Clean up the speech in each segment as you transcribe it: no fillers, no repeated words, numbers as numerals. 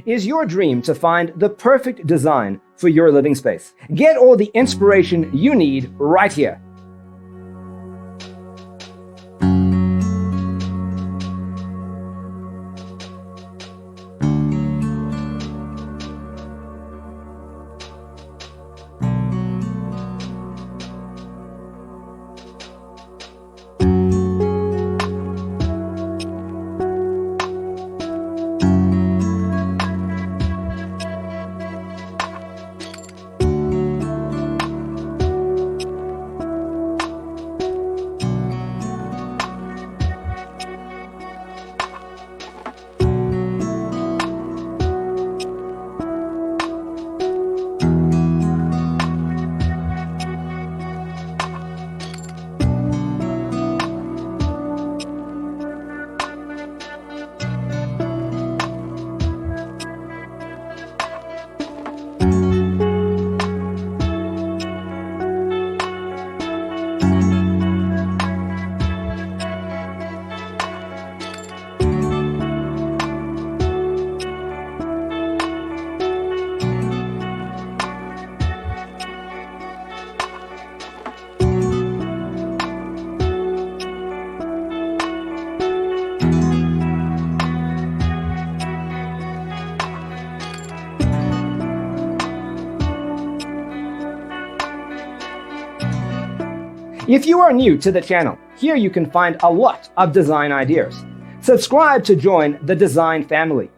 Is your dream to find the perfect design for your living space? Get all the inspiration you need right here. If you are new to the channel, here you can find a lot of design ideas. Subscribe to join the design family.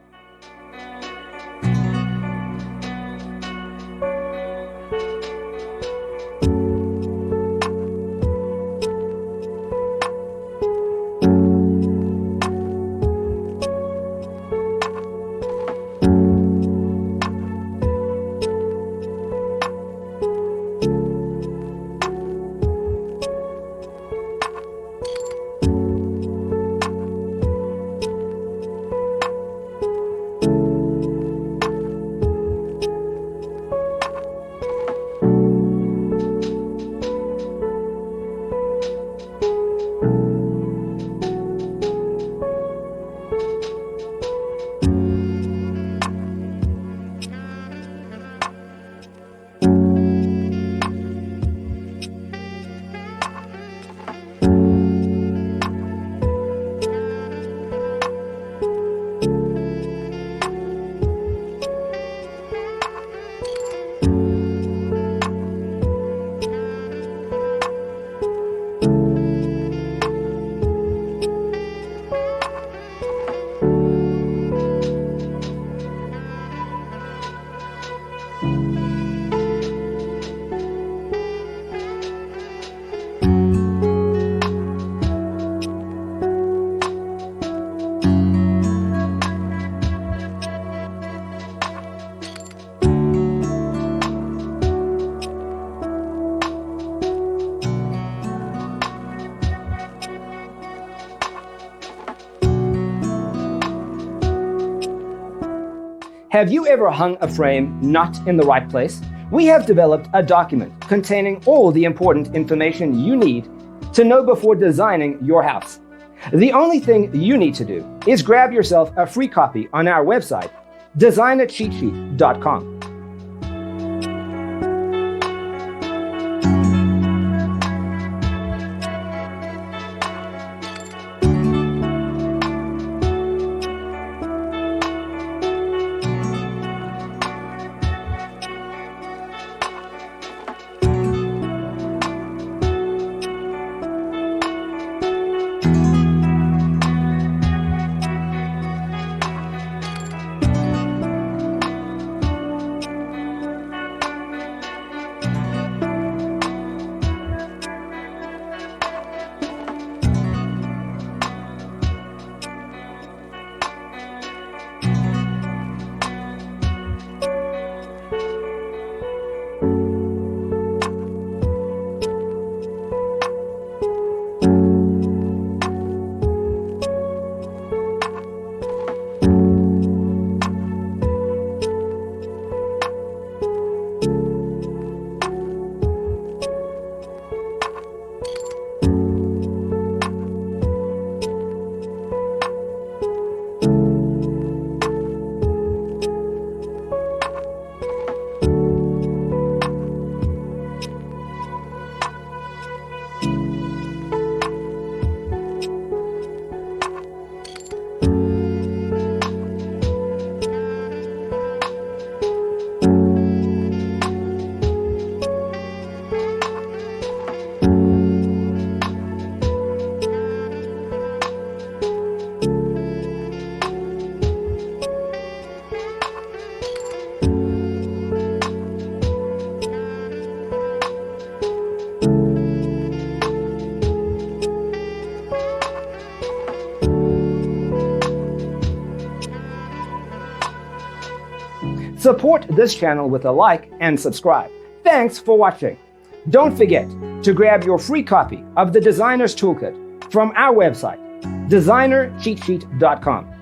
Have you ever hung a frame not in the right place? We have developed a document containing all the important information you need to know before designing your house. The only thing you need to do is grab yourself a free copy on our website, designacheatsheet.com. Support this channel with a like and subscribe. Thanks for watching. Don't forget to grab your free copy of the Designer's Toolkit from our website, designercheatsheet.com.